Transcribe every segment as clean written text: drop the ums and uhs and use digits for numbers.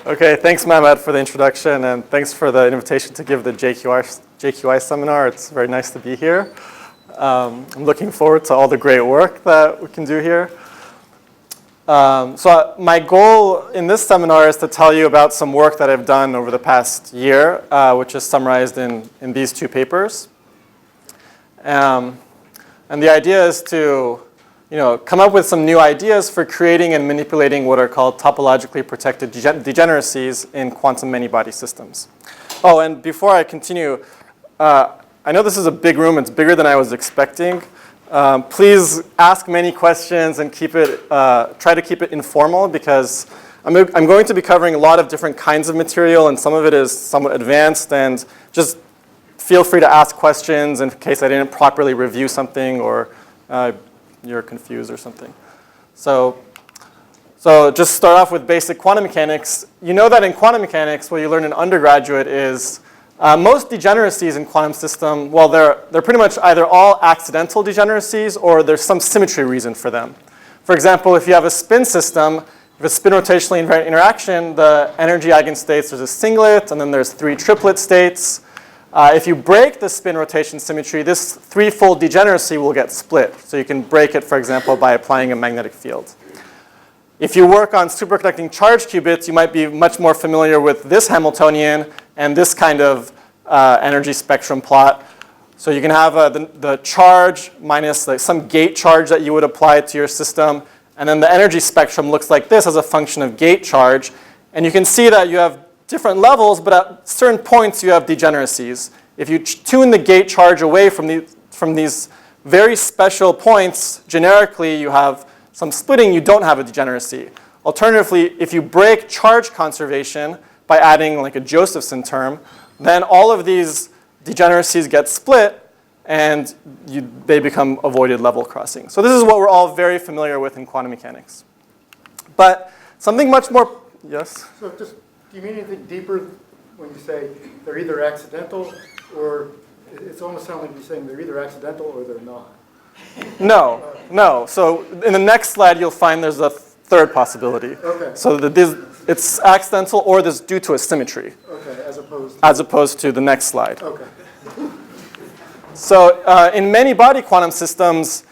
Okay, thanks, Mehmet, for the introduction, and thanks for the invitation to give the JQI seminar. It's very nice to be here. I'm looking forward to all the great work that we can do here. So my goal in this seminar is to tell you about some work that I've done over the past year, which is summarized in these two papers. And the idea is to come up with some new ideas for creating and manipulating what are called topologically protected degeneracies in quantum many-body systems. Oh, and before I continue, I know this is a big room. It's bigger than I was expecting. Please ask many questions and try to keep it informal, because I'm going to be covering a lot of different kinds of material, and some of it is somewhat advanced, and just feel free to ask questions in case I didn't properly review something or you're confused or something. So just start off with basic quantum mechanics. You know that in quantum mechanics, what you learn in undergraduate is most degeneracies in quantum system, well, they're pretty much either all accidental degeneracies or there's some symmetry reason for them. For example, if you have a spin system, if a spin rotationally invariant interaction, the energy eigenstates, there's a singlet, and then there's 3 triplet states. If you break the spin rotation symmetry, this threefold degeneracy will get split. So you can break it, for example, by applying a magnetic field. If you work on superconducting charge qubits, you might be much more familiar with this Hamiltonian and this kind of energy spectrum plot. So you can have the charge minus some gate charge that you would apply to your system. And then the energy spectrum looks like this as a function of gate charge. And you can see that you have different levels, but at certain points you have degeneracies. If you tune the gate charge away from these very special points, generically you have some splitting, you don't have a degeneracy. Alternatively, if you break charge conservation by adding like a Josephson term, then all of these degeneracies get split and they become avoided level crossing. So this is what we're all very familiar with in quantum mechanics. But something much more, yes? So just, do you mean anything deeper when you say they're either accidental, or it's almost sounds like you're saying they're either accidental or they're not? No. So in the next slide, you'll find there's a third possibility. Okay. So it's accidental or this due to a symmetry. Okay, as opposed to the next slide. Okay. So in many body quantum systems,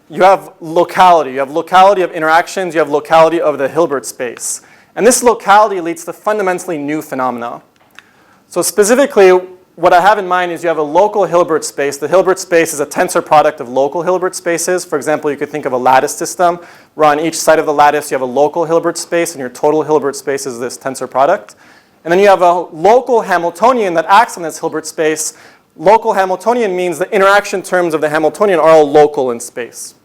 you have locality. You have locality of interactions. You have locality of the Hilbert space. And this locality leads to fundamentally new phenomena. So specifically, what I have in mind is you have a local Hilbert space. The Hilbert space is a tensor product of local Hilbert spaces. For example, you could think of a lattice system where on each side of the lattice you have a local Hilbert space, and your total Hilbert space is this tensor product. And then you have a local Hamiltonian that acts on this Hilbert space. Local Hamiltonian means the interaction terms of the Hamiltonian are all local in space.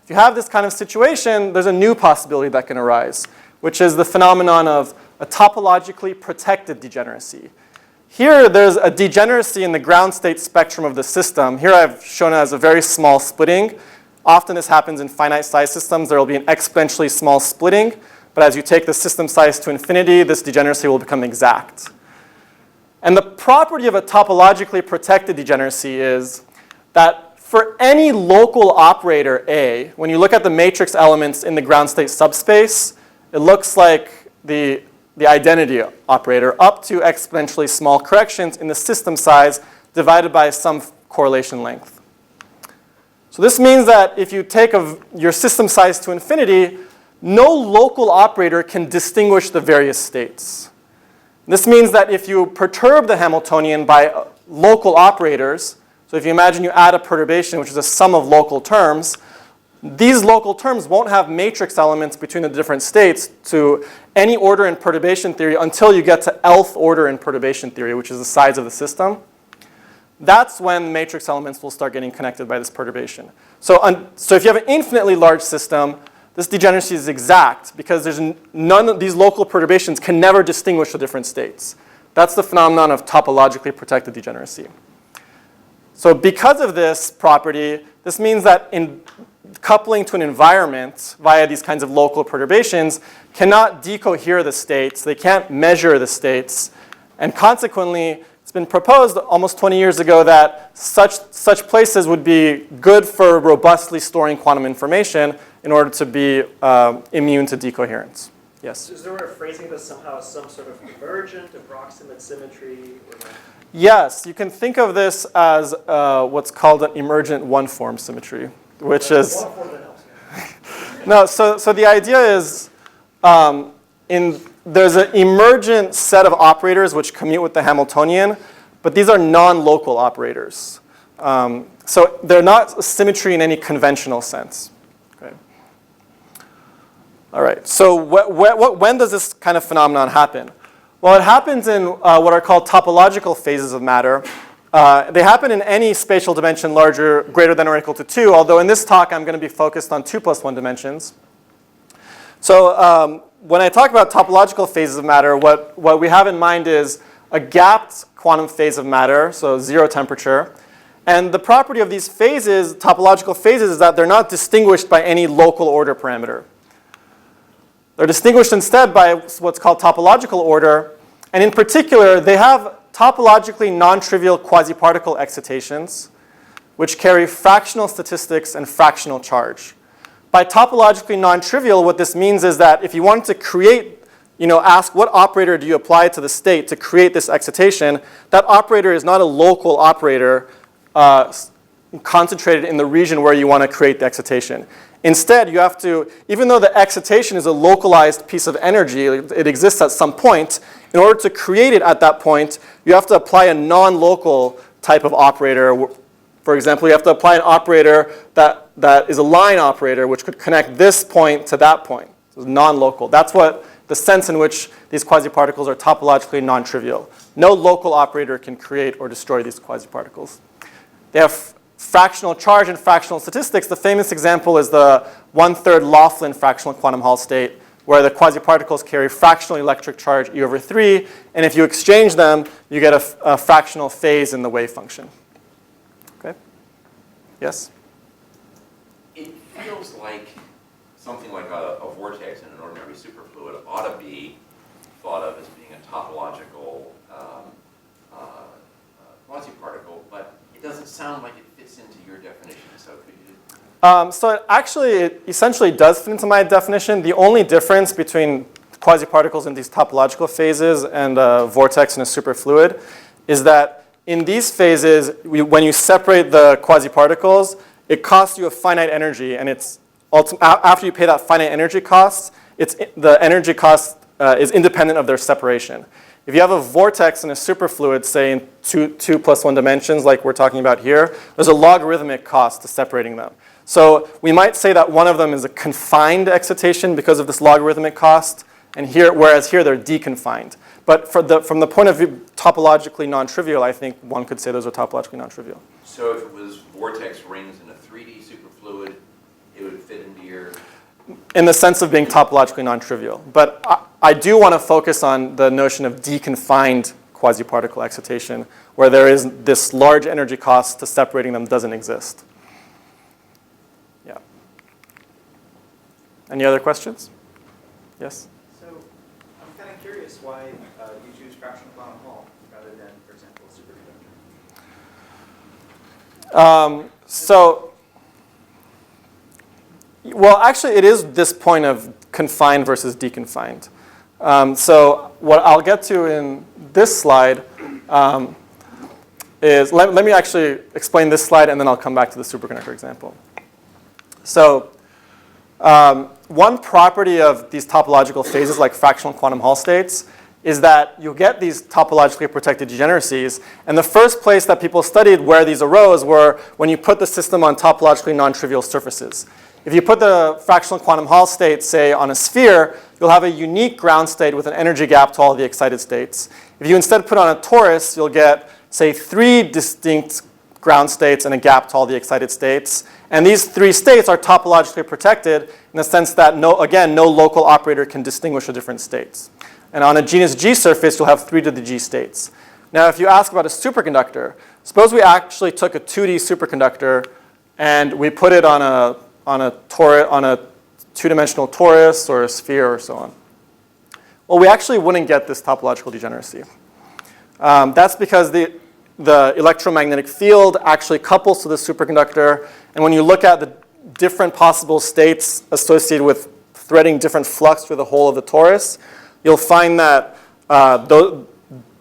If you have this kind of situation, there's a new possibility that can arise, which is the phenomenon of a topologically protected degeneracy. Here, there's a degeneracy in the ground state spectrum of the system. Here I've shown it as a very small splitting. Often this happens in finite size systems. There will be an exponentially small splitting. But as you take the system size to infinity, this degeneracy will become exact. And the property of a topologically protected degeneracy is that for any local operator A, when you look at the matrix elements in the ground state subspace, it looks like the identity operator up to exponentially small corrections in the system size divided by some correlation length. So this means that if you take your system size to infinity, no local operator can distinguish the various states. This means that if you perturb the Hamiltonian by local operators, so if you imagine you add a perturbation, which is a sum of local terms, these local terms won't have matrix elements between the different states to any order in perturbation theory until you get to nth order in perturbation theory, which is the size of the system. That's when matrix elements will start getting connected by this perturbation. So if you have an infinitely large system, this degeneracy is exact because there's none of these local perturbations can never distinguish the different states. That's the phenomenon of topologically protected degeneracy. So because of this property, this means that in coupling to an environment via these kinds of local perturbations cannot decohere the states. They can't measure the states. And consequently, it's been proposed almost 20 years ago that such places would be good for robustly storing quantum information in order to be immune to decoherence. Yes? Is there a way of phrasing this somehow as some sort of emergent, approximate symmetry? Or not? Yes, you can think of this as what's called an emergent one-form symmetry, which is... One form that helps, yeah. No, so the idea is there's an emergent set of operators which commute with the Hamiltonian, but these are non-local operators. So they're not symmetry in any conventional sense. Okay. All right, so when does this kind of phenomenon happen? Well, it happens in what are called topological phases of matter. They happen in any spatial dimension greater than or equal to 2, although in this talk I'm going to be focused on 2 + 1 dimensions. So when I talk about topological phases of matter, what we have in mind is a gapped quantum phase of matter, so 0 temperature. And the property of these phases, topological phases, is that they're not distinguished by any local order parameter. They're distinguished instead by what's called topological order. And in particular, they have topologically non-trivial quasi-particle excitations, which carry fractional statistics and fractional charge. By topologically non-trivial, what this means is that if you wanted to create, ask what operator do you apply to the state to create this excitation, that operator is not a local operator concentrated in the region where you want to create the excitation. Instead, you have to, even though the excitation is a localized piece of energy, it exists at some point, in order to create it at that point, you have to apply a non-local type of operator. For example, you have to apply an operator that is a line operator, which could connect this point to that point. So it's non-local. That's what the sense in which these quasi-particles are topologically non-trivial. No local operator can create or destroy these quasi-particles. They have fractional charge and fractional statistics. The famous example is the 1/3 Laughlin fractional quantum Hall state, where the quasi-particles carry fractional electric charge E/3, and if you exchange them, you get a fractional phase in the wave function. Okay? Yes? It feels like something like a vortex in an ordinary superfluid ought to be thought of as being a topological quasi-particle, but it doesn't sound like it fits into your definition, so could you? So it essentially does fit into my definition. The only difference between quasi-particles in these topological phases and a vortex in a superfluid is that in these phases, when you separate the quasi-particles, it costs you a finite energy, and it's after you pay that finite energy cost, the energy cost is independent of their separation. If you have a vortex in a superfluid, say in 2 + 1 dimensions, like we're talking about here, there's a logarithmic cost to separating them. So we might say that one of them is a confined excitation because of this logarithmic cost, and whereas here they're deconfined. But from the point of view topologically non-trivial, I think one could say those are topologically non-trivial. So if it was vortex rings in a 3D superfluid, it would fit into your... In the sense of being topologically non-trivial. But I do want to focus on the notion of deconfined quasi-particle excitation, where there is this large energy cost to separating them doesn't exist. Yeah. Any other questions? Yes? So I'm kind of curious why you choose fractional quantum Hall rather than, for example, superconductor. Well, actually, it is this point of confined versus deconfined. So what I'll get to in this slide is, let me actually explain this slide, and then I'll come back to the superconductor example. So one property of these topological phases, like fractional quantum Hall states, is that you get these topologically protected degeneracies. And the first place that people studied where these arose were when you put the system on topologically non-trivial surfaces. If you put the fractional quantum Hall state, say, on a sphere, you'll have a unique ground state with an energy gap to all the excited states. If you instead put on a torus, you'll get, say, 3 distinct ground states and a gap to all the excited states. And these 3 states are topologically protected in the sense that, no local operator can distinguish the different states. And on a genus G surface, you'll have 3 to the G states. Now, if you ask about a superconductor, suppose we actually took a 2D superconductor and we put it on a 2-dimensional torus or a sphere or so on. Well, we actually wouldn't get this topological degeneracy. That's because the electromagnetic field actually couples to the superconductor, and when you look at the different possible states associated with threading different flux through the whole of the torus, you'll find that those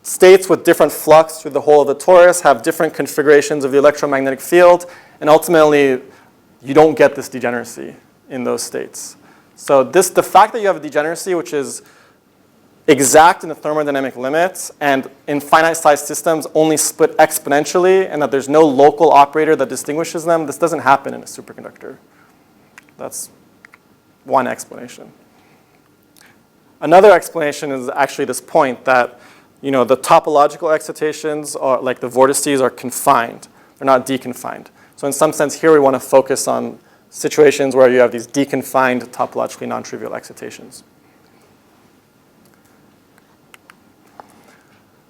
states with different flux through the whole of the torus have different configurations of the electromagnetic field, and ultimately, you don't get this degeneracy in those states. So the fact that you have a degeneracy, which is exact in the thermodynamic limits, and in finite-sized systems only split exponentially, and that there's no local operator that distinguishes them, this doesn't happen in a superconductor. That's one explanation. Another explanation is actually this point that the topological excitations, are, like the vortices, are confined. They're not deconfined. So in some sense here we want to focus on situations where you have these deconfined topologically non-trivial excitations.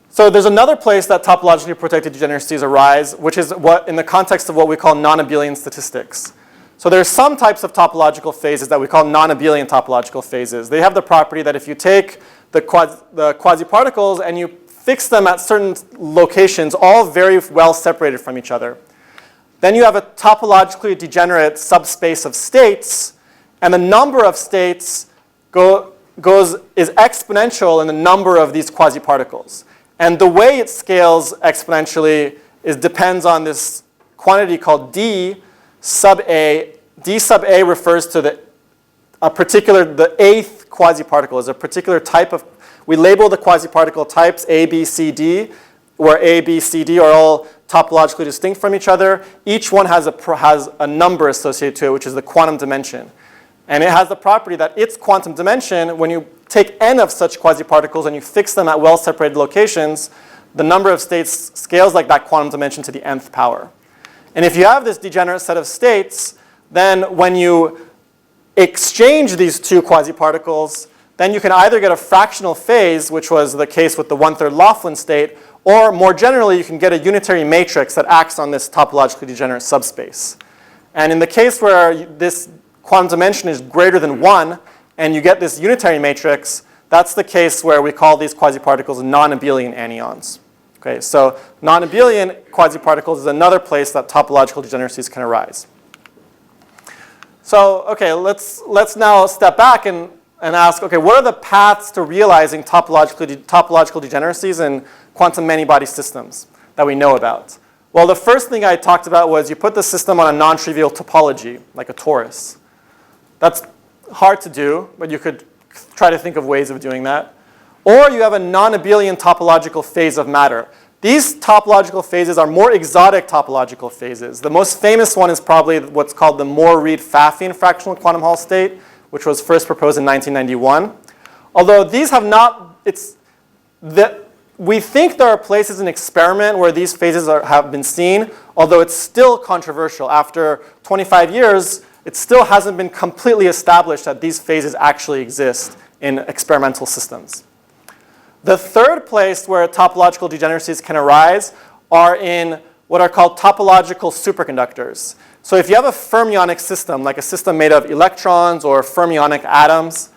So there's another place that topologically protected degeneracies arise, which is what in the context of what we call non-Abelian statistics. So there are some types of topological phases that we call non-Abelian topological phases. They have the property that if you take the quasi-particles and you fix them at certain locations, all very well separated from each other, then you have a topologically degenerate subspace of states, and the number of states is exponential in the number of these quasi-particles. And the way it scales exponentially depends on this quantity called D sub A. D sub A refers to the eighth quasi-particle is a particular type of, we label the quasi-particle types A, B, C, D, where A, B, C, D are all topologically distinct from each other. Each one has a number associated to it, which is the quantum dimension. And it has the property that its quantum dimension, when you take n of such quasi-particles and you fix them at well-separated locations, the number of states scales like that quantum dimension to the nth power. And if you have this degenerate set of states, then when you exchange these two quasi-particles, then you can either get a fractional phase, which was the case with the 1/3 Laughlin state, or more generally, you can get a unitary matrix that acts on this topologically degenerate subspace. And in the case where this quantum dimension is greater than 1, and you get this unitary matrix, that's the case where we call these quasi-particles non-Abelian anyons. Okay, so non-Abelian quasi-particles is another place that topological degeneracies can arise. So, okay, let's now step back and ask, okay, what are the paths to realizing topological degeneracies in quantum many-body systems that we know about? Well, the first thing I talked about was you put the system on a non-trivial topology, like a torus. That's hard to do, but you could try to think of ways of doing that. Or you have a non-Abelian topological phase of matter. These topological phases are more exotic topological phases. The most famous one is probably what's called the Moore-Reed-Pfaffin fractional quantum Hall state, which was first proposed in 1991. Although these have not, we think there are places in experiment where these phases have been seen, although it's still controversial. After 25 years, it still hasn't been completely established that these phases actually exist in experimental systems. The third place where topological degeneracies can arise are in what are called topological superconductors. So if you have a fermionic system, like a system made of electrons or fermionic atoms,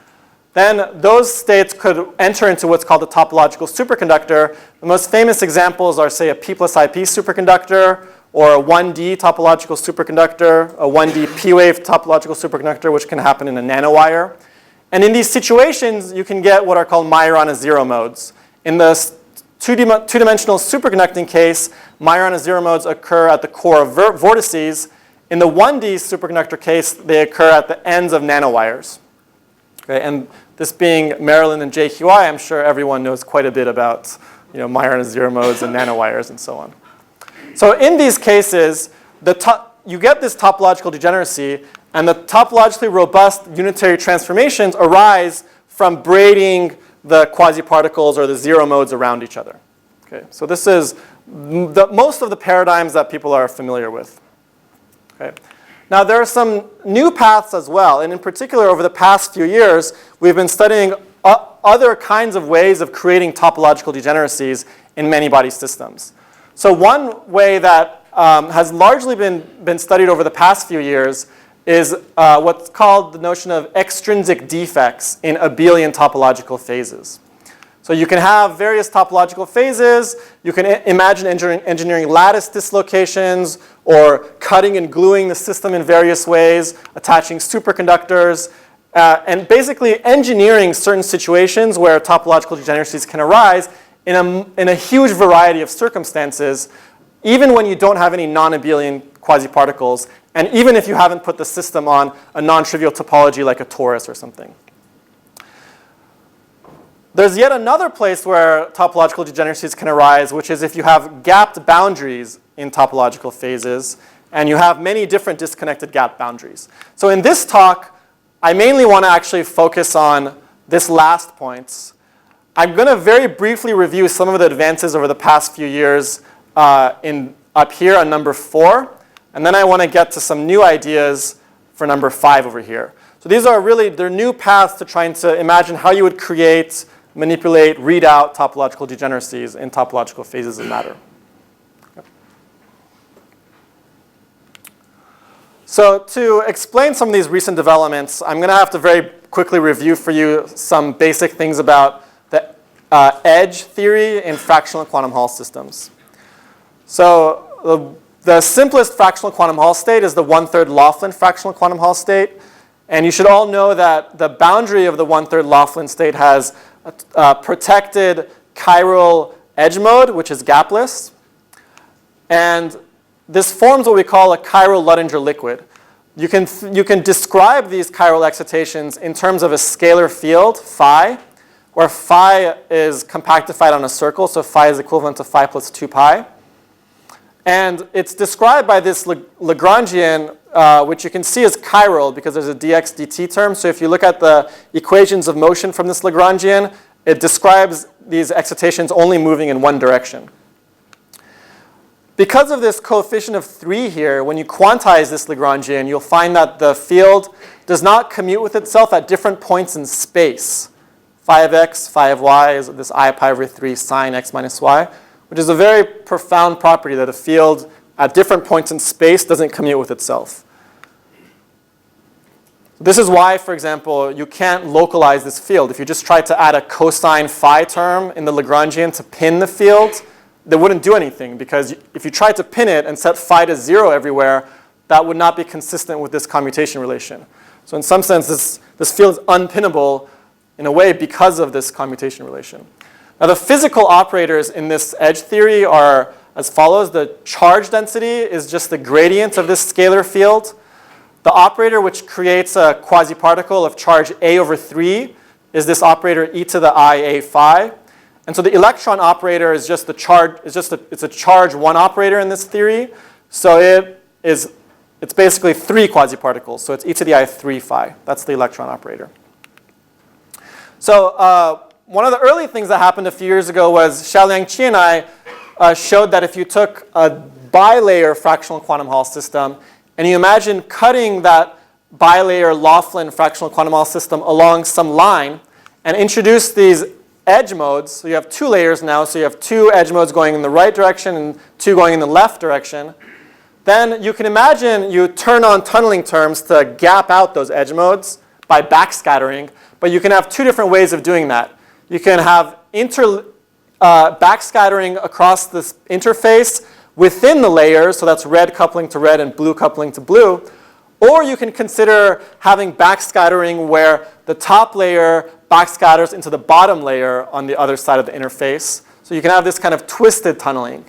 then those states could enter into what's called a topological superconductor. The most famous examples are, say, a P plus IP superconductor, or a 1D topological superconductor, a 1D P-wave topological superconductor, which can happen in a nanowire. And in these situations, you can get what are called Majorana zero modes. In the two-dimensional superconducting case, Majorana zero modes occur at the core of vortices. In the 1D superconductor case, they occur at the ends of nanowires. Okay, and this being Maryland and JQI, I'm sure everyone knows quite a bit about Majorana zero modes and nanowires and so on. So in these cases, you get this topological degeneracy, and the topologically robust unitary transformations arise from braiding the quasi-particles or the zero modes around each other. Okay, so this is most of the paradigms that people are familiar with. Okay. Now there are some new paths as well, and in particular over the past few years, we've been studying other kinds of ways of creating topological degeneracies in many-body systems. So one way that has largely been studied over the past few years is what's called the notion of extrinsic defects in abelian topological phases. So you can have various topological phases. You can imagine engineering lattice dislocations or cutting and gluing the system in various ways, attaching superconductors. and basically engineering certain situations where topological degeneracies can arise in a huge variety of circumstances, even when you don't have any non-Abelian quasi-particles, and even if you haven't put the system on a non-trivial topology like a torus or something. There's yet another place where topological degeneracies can arise, which is if you have gapped boundaries in topological phases, and you have many different disconnected gap boundaries. So in this talk, I mainly want to actually focus on this last point. I'm going to very briefly review some of the advances over the past few years up here on number 4. And then I want to get to some new ideas for number 5 over here. So these are really, they're new paths to trying to imagine how you would create, manipulate, read out topological degeneracies in topological phases of matter. So to explain some of these recent developments, I'm going to have to very quickly review for you some basic things about the edge theory in fractional quantum Hall systems. So the simplest fractional quantum Hall state is the 1/3 Laughlin fractional quantum Hall state. And you should all know that the boundary of the 1/3 Laughlin state has a protected chiral edge mode, which is gapless. And this forms what we call a chiral Luttinger liquid. You can describe these chiral excitations in terms of a scalar field, phi, where phi is compactified on a circle, so phi is equivalent to phi plus 2 pi. And it's described by this Lagrangian, which you can see as chiral because there's a dx dt term. So if you look at the equations of motion from this Lagrangian, it describes these excitations only moving in one direction. Because of this coefficient of 3 here, when you quantize this Lagrangian, you'll find that the field does not commute with itself at different points in space. Phi of x, phi of y is this I pi over 3 sine x minus y, which is a very profound property that a field at different points in space doesn't commute with itself. This is why, for example, you can't localize this field. If you just try to add a cosine phi term in the Lagrangian to pin the field, that wouldn't do anything, because if you tried to pin it and set phi to 0 everywhere, that would not be consistent with this commutation relation. So in some sense, this field is unpinnable in a way because of this commutation relation. Now the physical operators in this edge theory are as follows. The charge density is just the gradient of this scalar field. The operator which creates a quasi-particle of charge a over 3 is this operator e to the I a phi. And so the electron operator is just the charge, it's a charge 1 operator in this theory. So it's basically 3 quasi-particles. So it's e to the I 3 phi. That's the electron operator. So one of the early things that happened a few years ago was Xiaoliang Qi and I showed that if you took a bilayer fractional quantum Hall system and you imagine cutting that bilayer Laughlin fractional quantum Hall system along some line and introduce these edge modes, so you have 2 layers now, so you have 2 edge modes going in the right direction and 2 going in the left direction, then you can imagine you turn on tunneling terms to gap out those edge modes by backscattering, but you can have 2 different ways of doing that. You can have backscattering across this interface within the layers, so that's red coupling to red and blue coupling to blue, or you can consider having backscattering where the top layer backscatters into the bottom layer on the other side of the interface. So you can have this kind of twisted tunneling.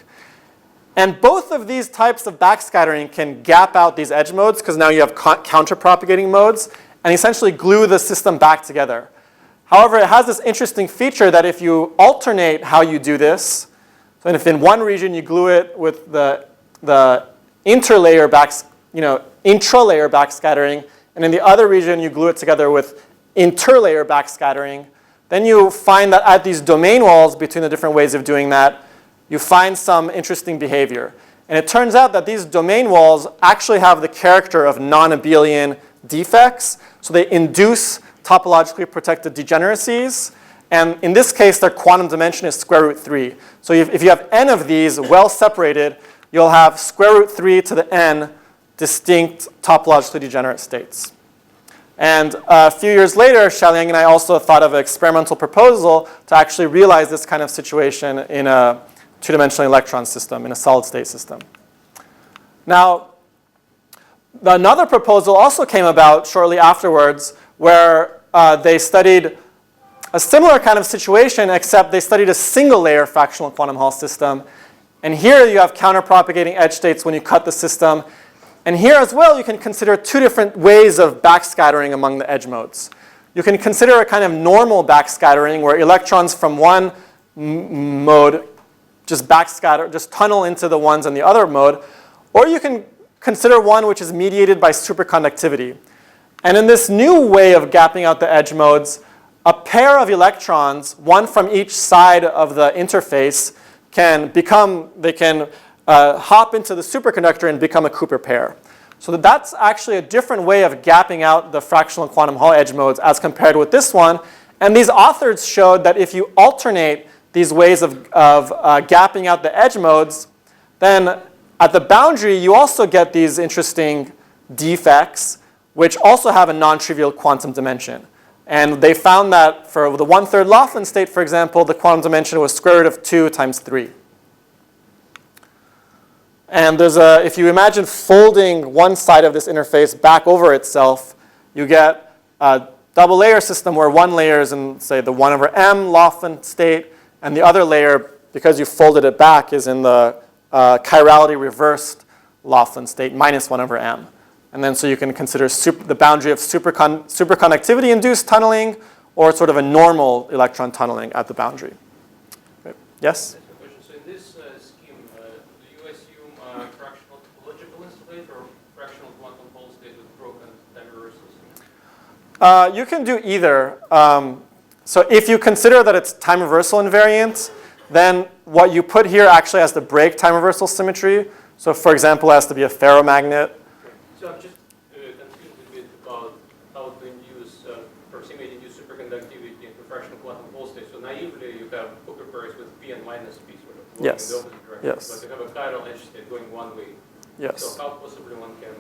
And both of these types of backscattering can gap out these edge modes because now you have counterpropagating modes and essentially glue the system back together. However, it has this interesting feature that if you alternate how you do this, so if in one region you glue it with the intralayer backscattering, and in the other region you glue it together with interlayer backscattering, then you find that at these domain walls between the different ways of doing that, you find some interesting behavior. And it turns out that these domain walls actually have the character of non-Abelian defects, so they induce topologically protected degeneracies. And in this case, their quantum dimension is square root 3. So if you have n of these well separated, you'll have square root 3 to the n distinct topologically degenerate states. And a few years later, Xiaoliang and I also thought of an experimental proposal to actually realize this kind of situation in a 2-dimensional electron system, in a solid state system. Now, another proposal also came about shortly afterwards, where they studied a similar kind of situation, except they studied a single layer fractional quantum Hall system. And here you have counterpropagating edge states when you cut the system. And here as well, you can consider two different ways of backscattering among the edge modes. You can consider a kind of normal backscattering where electrons from one mode just backscatter, just tunnel into the ones in the other mode. Or you can consider one which is mediated by superconductivity. And in this new way of gapping out the edge modes, a pair of electrons, one from each side of the interface, can hop into the superconductor and become a Cooper pair. So that's actually a different way of gapping out the fractional quantum Hall edge modes as compared with this one. And these authors showed that if you alternate these ways of gapping out the edge modes, then at the boundary, you also get these interesting defects, which also have a non-trivial quantum dimension. And they found that for the 1/3 Laughlin state, for example, the quantum dimension was square root of 2 times 3. And if you imagine folding one side of this interface back over itself, you get a double layer system where one layer is in, say, the 1/m Laughlin state, and the other layer, because you folded it back, is in the chirality reversed Laughlin state, minus 1/m. And then so you can consider the boundary of superconductivity-induced tunneling or sort of a normal electron tunneling at the boundary. Okay. Yes? So in this scheme, do you assume fractional topological installate or fractional quantum Hall state with broken time reversal scheme? You can do either. So if you consider that it's time reversal invariant, then what you put here actually has to break time reversal symmetry. So for example, it has to be a ferromagnet. So I'm just confused a bit about how to induce, approximate-induced superconductivity into fractional quantum Hall state. So naively, you have Cooper pairs with p and minus p sort of going Yes. in the opposite direction. Yes. But you have a chiral edge state going one way. Yes. So how possibly one can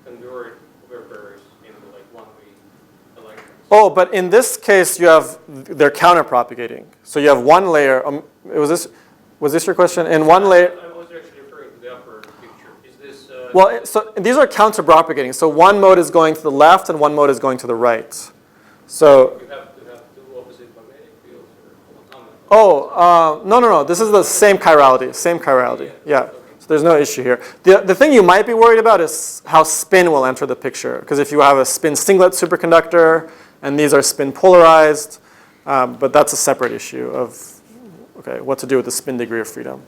convert Cooper pairs into like one-way electrons? Oh, but in this case, they're counterpropagating. So you have one layer. Was this your question? In one layer. I was actually referring to the upper picture. Is this? Well, so these are counterpropagating. So one mode is going to the left and one mode is going to the right. So. You have to have two opposite magnetic fields or No. This is the same chirality. Same chirality. Yeah. So there's no issue here. The thing you might be worried about is how spin will enter the picture. Because if you have a spin singlet superconductor and these are spin polarized, but that's a separate issue of what to do with the spin degree of freedom.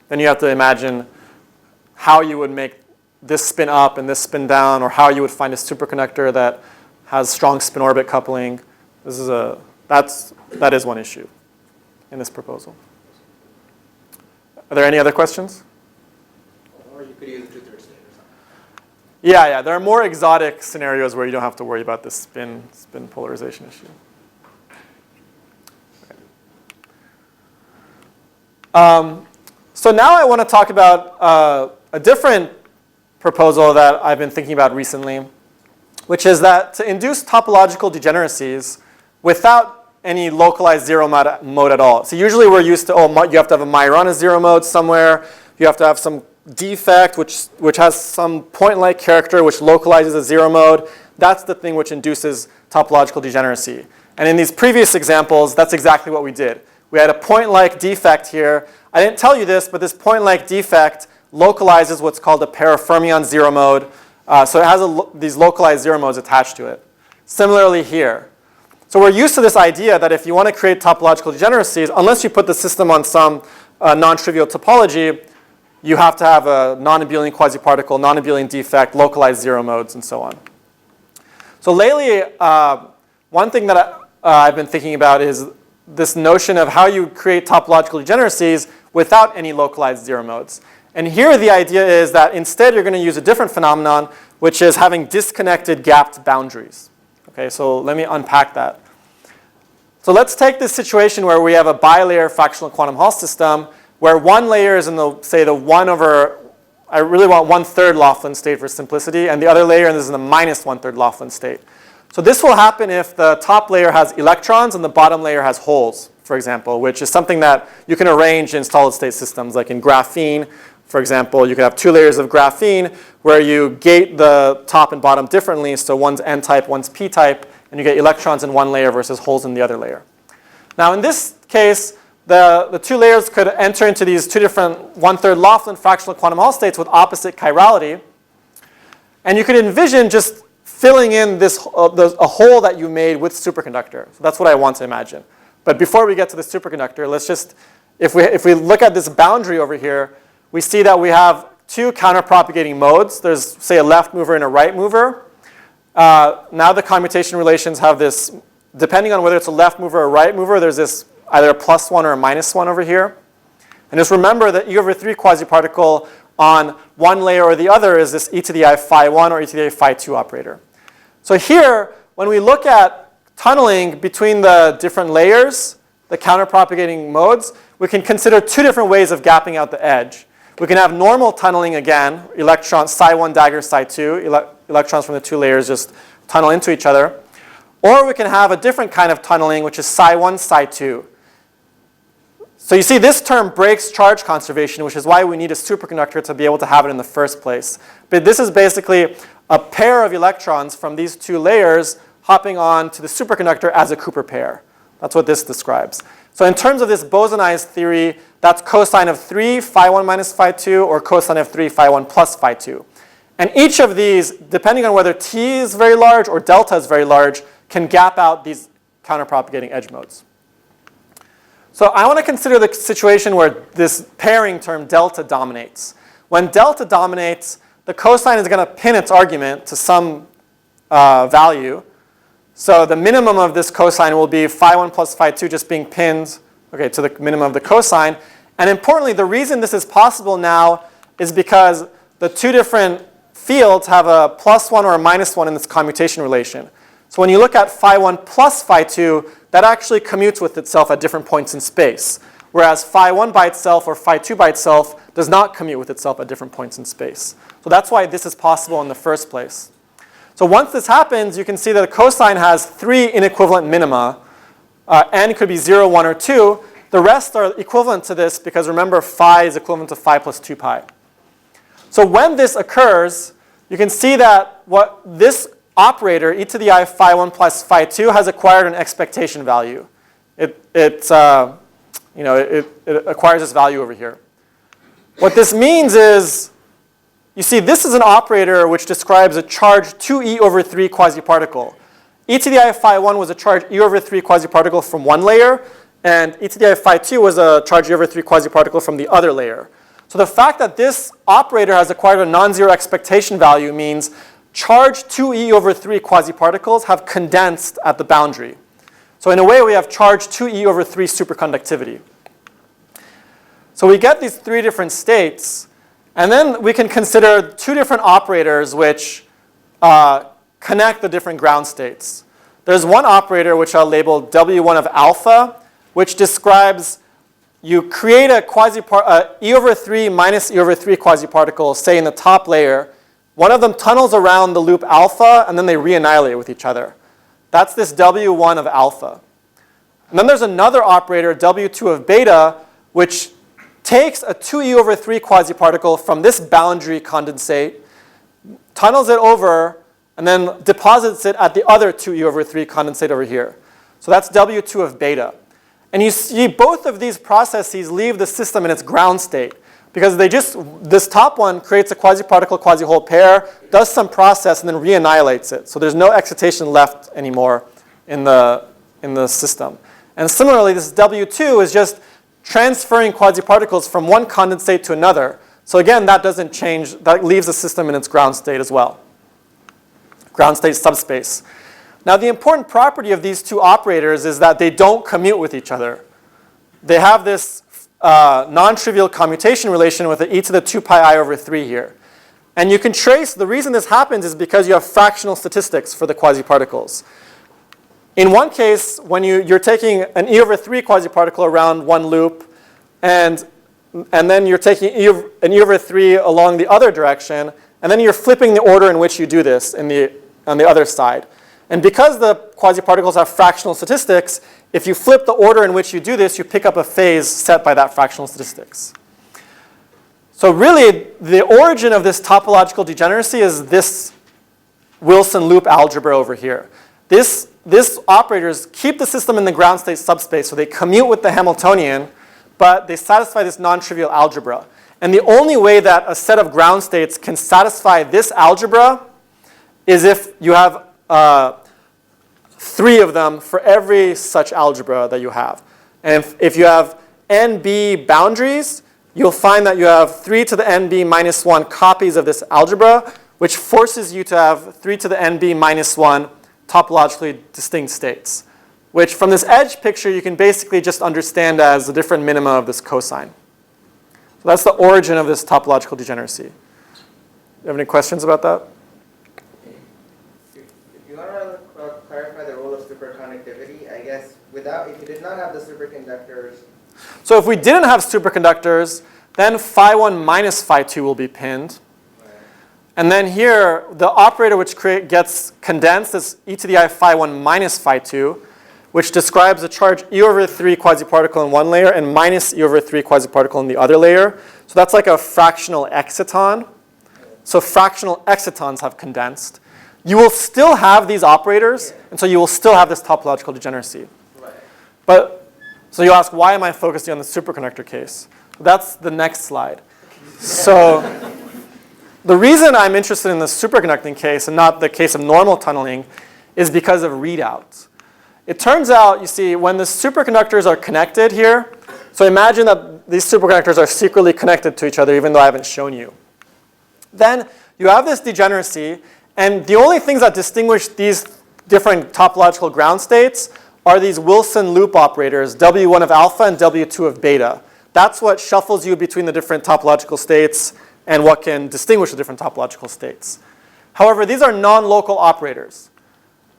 Then you have to imagine how you would make this spin up and this spin down, or how you would find a superconductor that has strong spin orbit coupling. That is one issue in this proposal. Are there any other questions? Or you could use a 2/3 state or something. Yeah. There are more exotic scenarios where you don't have to worry about this spin polarization issue. So now I want to talk about a different proposal that I've been thinking about recently, which is that to induce topological degeneracies without any localized zero mode at all. So usually we're used to, you have to have a Majorana zero mode somewhere. You have to have some defect which has some point-like character which localizes a zero mode. That's the thing which induces topological degeneracy. And in these previous examples, that's exactly what we did. We had a point-like defect here. I didn't tell you this, but this point-like defect localizes what's called a pair of fermion zero mode. So it has these localized zero modes attached to it. Similarly here. So we're used to this idea that if you want to create topological degeneracies, unless you put the system on some non-trivial topology, you have to have a non-Abelian quasi-particle, non-Abelian defect, localized zero modes, and so on. So lately, one thing that I've been thinking about is this notion of how you create topological degeneracies without any localized zero modes. And here the idea is that instead you're going to use a different phenomenon, which is having disconnected gapped boundaries. Okay, so let me unpack that. So let's take this situation where we have a bilayer fractional quantum Hall system where one layer is in I really want 1/3 Laughlin state for simplicity, and the other layer is in the minus 1/3 Laughlin state. So this will happen if the top layer has electrons and the bottom layer has holes, for example, which is something that you can arrange in solid state systems, like in graphene. For example, you could have 2 layers of graphene where you gate the top and bottom differently, so one's n-type, one's p-type, and you get electrons in one layer versus holes in the other layer. Now in this case, the two layers could enter into these two different 1/3 Laughlin fractional quantum Hall states with opposite chirality. And you could envision just filling in this, a hole that you made with superconductor. So that's what I want to imagine. But before we get to the superconductor, let's just, if we look at this boundary over here, we see that we have two counterpropagating modes. There's, say, a left mover and a right mover. Now the commutation relations have this, depending on whether it's a left mover or a right mover, there's this either a +1 or a -1 over here. And just remember that E/3 quasi-particle on one layer or the other is this e to the I phi 1 or e to the I phi 2 operator. So here, when we look at tunneling between the different layers, the counterpropagating modes, we can consider two different ways of gapping out the edge. We can have normal tunneling again, electron psi 1 dagger psi 2, electrons from the two layers just tunnel into each other. Or we can have a different kind of tunneling, which is psi 1 psi 2. So you see this term breaks charge conservation, which is why we need a superconductor to be able to have it in the first place. But this is basically a pair of electrons from these two layers hopping on to the superconductor as a Cooper pair. That's what this describes. So in terms of this bosonized theory, that's cosine of 3 phi 1 minus phi 2 or cosine of 3 phi 1 plus phi 2. And each of these, depending on whether t is very large or delta is very large, can gap out these counterpropagating edge modes. So I want to consider the situation where this pairing term delta dominates. When delta dominates, the cosine is going to pin its argument to some value. So the minimum of this cosine will be phi 1 plus phi 2 just being pinned to the minimum of the cosine. And importantly, the reason this is possible now is because the two different fields have a +1 or a -1 in this commutation relation. So when you look at phi 1 plus phi 2, that actually commutes with itself at different points in space. Whereas phi 1 by itself or phi 2 by itself does not commute with itself at different points in space. So that's why this is possible in the first place. So once this happens, you can see that a cosine has 3 inequivalent minima. N could be 0, 1, or 2. The rest are equivalent to this because remember phi is equivalent to phi plus 2 pi. So when this occurs, you can see that what this operator, e to the I phi 1 plus phi 2, has acquired an expectation value. It acquires this value over here. What this means is, you see, this is an operator which describes a charge 2e/3 quasi-particle. E to the I phi 1 was a charge e/3 quasi-particle from one layer, and e to the I phi 2 was a charge e/3 quasi-particle from the other layer. So the fact that this operator has acquired a non-zero expectation value means charge 2e/3 quasi-particles have condensed at the boundary. So in a way, we have charge 2e/3 superconductivity. So we get these three different states, and then we can consider two different operators which connect the different ground states. There's one operator which I'll label W1 of alpha, which describes you create a e/3 minus e/3 quasi-particle, say in the top layer. One of them tunnels around the loop alpha, and then they reannihilate with each other. That's this W1 of alpha. And then there's another operator, W2 of beta, which takes a 2e/3 quasi-particle from this boundary condensate, tunnels it over, and then deposits it at the other 2e/3 condensate over here. So that's W2 of beta. And you see both of these processes leave the system in its ground state. Because this top one creates a quasi-particle quasi-hole pair, does some process, and then reannihilates it. So there's no excitation left anymore in the system. And similarly, this W2 is just transferring quasi-particles from one condensate to another. So again, that doesn't change. That leaves the system in its ground state as well. Ground state subspace. Now the important property of these two operators is that they don't commute with each other. They have this non-trivial commutation relation with the e to the 2 pi I/3 here. And you can trace, the reason this happens is because you have fractional statistics for the quasi-particles. In one case, when you're taking an e/3 quasi-particle around one loop, and then you're taking an e/3 along the other direction, and then you're flipping the order in which you do this on the other side. And because the quasi-particles have fractional statistics, if you flip the order in which you do this, you pick up a phase set by that fractional statistics. So really, the origin of this topological degeneracy is this Wilson loop algebra over here. This these operators keep the system in the ground state subspace, so they commute with the Hamiltonian, but they satisfy this non-trivial algebra. And the only way that a set of ground states can satisfy this algebra is if you have 3 of them for every such algebra that you have. And if you have NB boundaries, you'll find that you have 3 to the NB minus 1 copies of this algebra, which forces you to have 3 to the NB minus 1 topologically distinct states, which from this edge picture you can basically just understand as the different minima of this cosine. So that's the origin of this topological degeneracy. You have any questions about that? If you want to clarify the role of superconductivity, I guess if you did not have the superconductors. So if we didn't have superconductors, then phi 1 minus phi 2 will be pinned. And then here, the operator which gets condensed is e to the I phi 1 minus phi 2, which describes a charge e over 3 quasiparticle in one layer and minus e over 3 quasiparticle in the other layer. So that's like a fractional exciton. So fractional excitons have condensed. You will still have these operators, and so you will still have this topological degeneracy. But, so you ask, why am I focusing on the superconductor case? That's the next slide. So the reason I'm interested in the superconducting case and not the case of normal tunneling is because of readout. It turns out, you see, when the superconductors are connected here, so imagine that these superconductors are secretly connected to each other, even though I haven't shown you. Then you have this degeneracy, and the only things that distinguish these different topological ground states are these Wilson loop operators, W1 of alpha and W2 of beta. That's what shuffles you between the different topological states and what can distinguish the different topological states. However, these are non-local operators.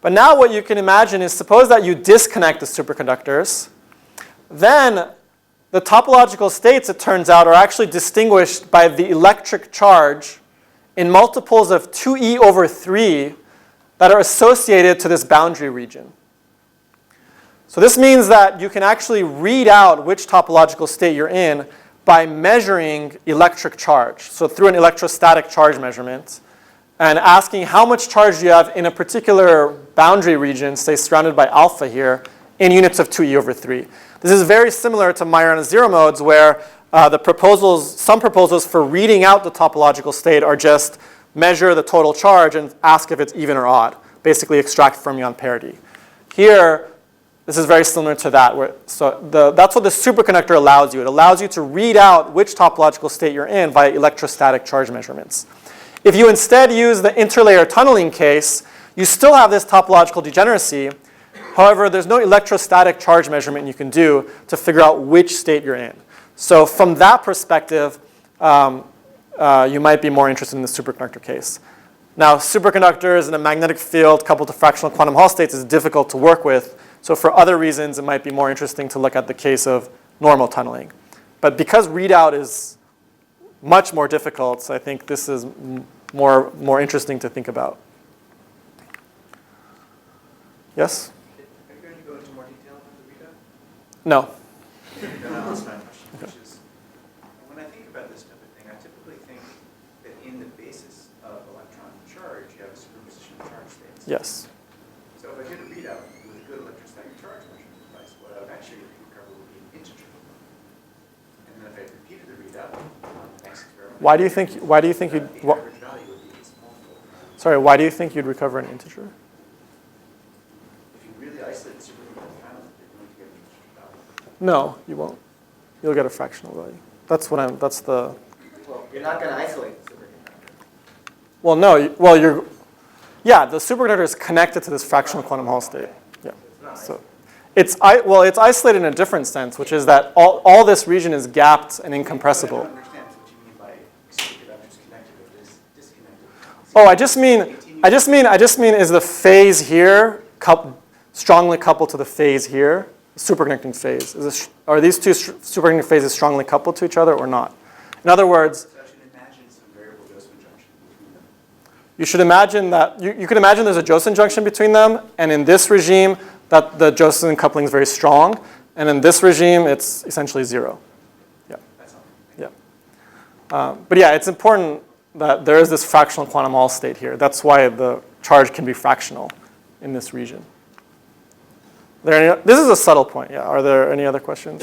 But now what you can imagine is, suppose that you disconnect the superconductors, then the topological states, it turns out, are actually distinguished by the electric charge in multiples of 2e over 3 that are associated to this boundary region. So this means that you can actually read out which topological state you're in by measuring electric charge. So through an electrostatic charge measurement and asking how much charge you have in a particular boundary region, say surrounded by alpha here, in units of 2e over 3. This is very similar to Majorana zero modes where some proposals for reading out the topological state are just measure the total charge and ask if it's even or odd, basically extract fermion parity. Here, this is very similar to that. That's what the superconductor allows you. It allows you to read out which topological state you're in via electrostatic charge measurements. If you instead use the interlayer tunneling case, you still have this topological degeneracy. However, there's no electrostatic charge measurement you can do to figure out which state you're in. So from that perspective, you might be more interested in the superconductor case. Now, superconductors in a magnetic field coupled to fractional quantum Hall states is difficult to work with. So for other reasons, it might be more interesting to look at the case of normal tunneling. But because readout is much more difficult, so I think this is more interesting to think about. Yes? Are you going to go into more detail on the readout? No. Then I'll ask my question, which is, when I think about this type of thing, I typically think that in the basis of electron charge, you have a superposition of charge states. Yes. So if I did a readout with a good electrostatic charge measurement device, what I would actually recover would be an integer. And then if I repeated the readout on the next experiment, Why do you think the average value would be its multiple. Sorry, why do you think you'd recover an integer? If you really isolate the superconductor panel, you're going to get an integer value. No, you won't. You'll get a fractional value. That's the. Well, you're not going to isolate the superconductor. Well, no. Yeah, the superconductor is connected to this fractional quantum Hall state. Yeah. So it's isolated in a different sense, which is that all this region is gapped and incompressible. I don't understand what you mean by superconductors connected or disconnected. Oh, I just mean is the phase here strongly coupled to the phase here, the superconducting phase? Are these two superconducting phases strongly coupled to each other or not? In other words, So I should imagine some variable Josephson junction between them. you should imagine that you could imagine there's a Josephson junction between them, and in this regime, that the Josephson coupling is very strong, and in this regime, it's essentially zero. Yeah. That's all. Yeah. But yeah, it's important that there is this fractional quantum Hall state here. That's why the charge can be fractional in this region. This is a subtle point, yeah. Are there any other questions?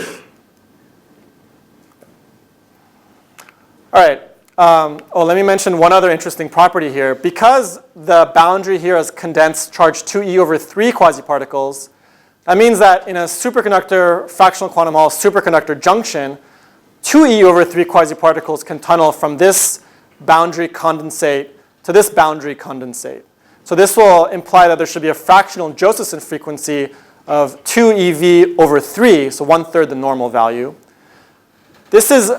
All right. Let me mention one other interesting property here. Because the boundary here is condensed charge 2e over 3 quasiparticles, that means that in a superconductor fractional quantum Hall superconductor junction, 2e over 3 quasiparticles can tunnel from this boundary condensate to this boundary condensate. So this will imply that there should be a fractional Josephson frequency of 2eV over 3, so 1/3 the normal value. This is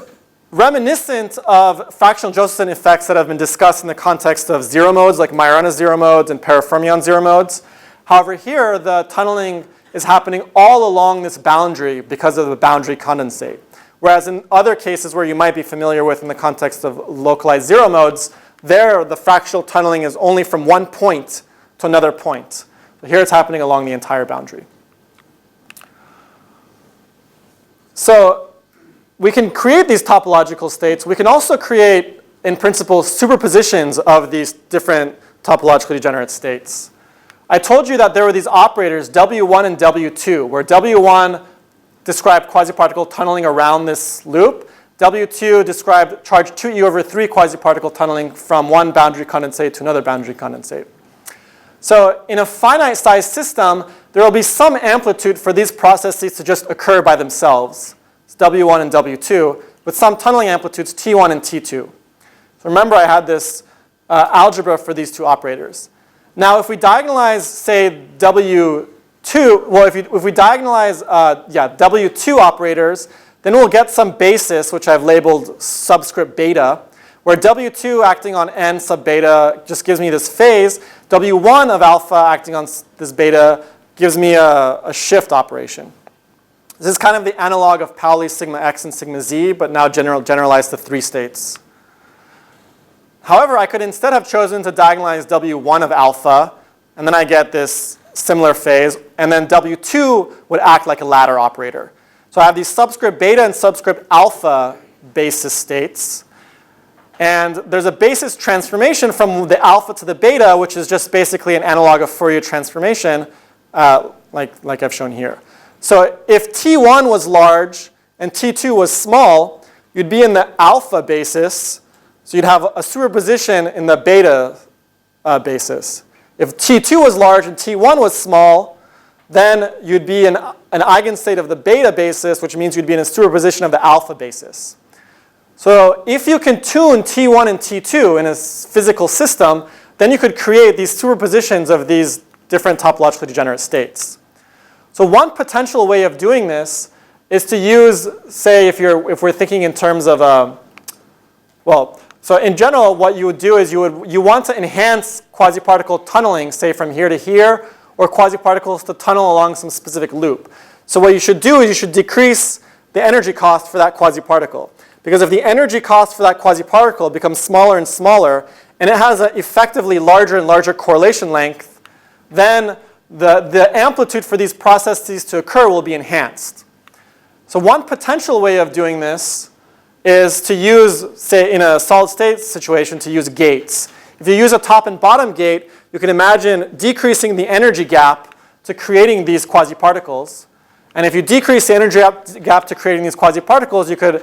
reminiscent of fractional Josephson effects that have been discussed in the context of zero modes, like Majorana zero modes and parafermion zero modes. However, here the tunneling is happening all along this boundary because of the boundary condensate. Whereas in other cases where you might be familiar with in the context of localized zero modes, there the fractional tunneling is only from one point to another point. So here it's happening along the entire boundary. So we can create these topological states. We can also create, in principle, superpositions of these different topologically degenerate states. I told you that there were these operators, W1 and W2, where W1 described quasiparticle tunneling around this loop. W2 described charge 2e over 3 quasiparticle tunneling from one boundary condensate to another boundary condensate. So in a finite size system, there will be some amplitude for these processes to just occur by themselves. It's W1 and W2, with some tunneling amplitudes T1 and T2. So remember I had this algebra for these two operators. Now if we diagonalize, say, W2, well, if we diagonalize W2 operators, then we'll get some basis, which I've labeled subscript beta, where W2 acting on n sub beta just gives me this phase. W1 of alpha acting on this beta gives me a shift operation. This is kind of the analog of Pauli sigma x and sigma z, but now generalized to 3 states. However, I could instead have chosen to diagonalize W1 of alpha, and then I get this similar phase, and then W2 would act like a ladder operator. So I have these subscript beta and subscript alpha basis states. And there's a basis transformation from the alpha to the beta, which is just basically an analog of Fourier transformation, like I've shown here. So if T1 was large and T2 was small, you'd be in the alpha basis. So you'd have a superposition in the beta basis. If T2 was large and T1 was small, then you'd be in an eigenstate of the beta basis, which means you'd be in a superposition of the alpha basis. So if you can tune T1 and T2 in a physical system, then you could create these superpositions of these different topologically degenerate states. So one potential way of doing this is to use, say, if we're thinking in terms of, so in general, what you would do is you want to enhance quasiparticle tunneling, say from here to here, or quasiparticles to tunnel along some specific loop. So what you should do is you should decrease the energy cost for that quasiparticle. Because if the energy cost for that quasiparticle becomes smaller and smaller, and it has an effectively larger and larger correlation length, then the amplitude for these processes to occur will be enhanced. So one potential way of doing this is to use, say, in a solid state situation, to use gates. If you use a top and bottom gate, you can imagine decreasing the energy gap to creating these quasiparticles. And if you decrease the energy gap to creating these quasiparticles, you could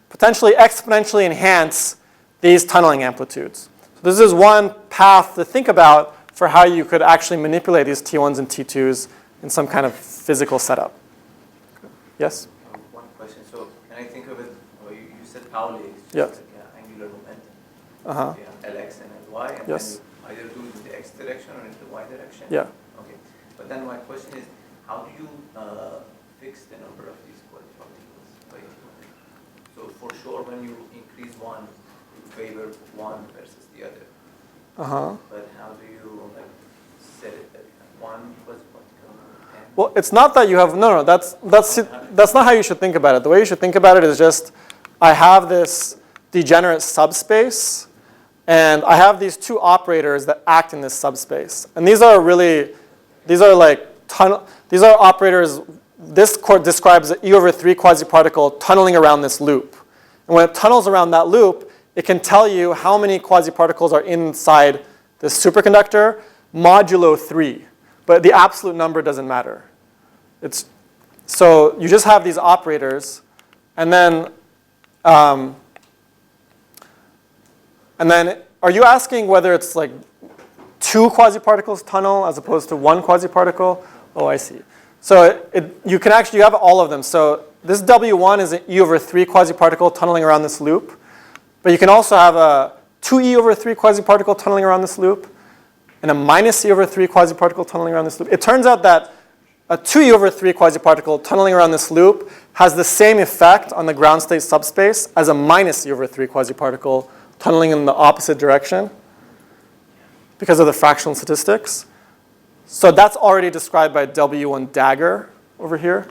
potentially exponentially enhance these tunneling amplitudes. So this is one path to think about for how you could actually manipulate these T1s and T2s in some kind of physical setup. Yes? One question. So can I think of it, well, you said Pauli, it's Yeah. just like angular momentum. Uh-huh. You have Lx and Ly, and Yes. then you either do it in the x direction or in the y direction? Yeah. Okay. But then my question is, how do you fix the number of these quasiparticles by T1? So for sure, when you increase one, you favor one versus the other. Uh-huh. But how do you set it that you have one quasiparticle? Well, it's not that you have, no, that's not how you should think about it. The way you should think about it is just, I have this degenerate subspace, and I have these two operators that act in this subspace. And these are operators, this describes E over 3 quasiparticle tunneling around this loop. And when it tunnels around that loop, it can tell you how many quasiparticles are inside this superconductor, modulo 3. But the absolute number doesn't matter. So you just have these operators, and then are you asking whether it's like 2 quasi-particles tunnel as opposed to 1 quasi-particle? Oh, I see. So you have all of them. So this W1 is an E over 3 quasi-particle tunneling around this loop. But you can also have a 2E over 3 quasi-particle tunneling around this loop, and a minus E over 3 quasi-particle tunneling around this loop. It turns out that a 2E over 3 quasi-particle tunneling around this loop has the same effect on the ground state subspace as a minus E over 3 quasi-particle tunneling in the opposite direction because of the fractional statistics. So that's already described by W1 dagger over here.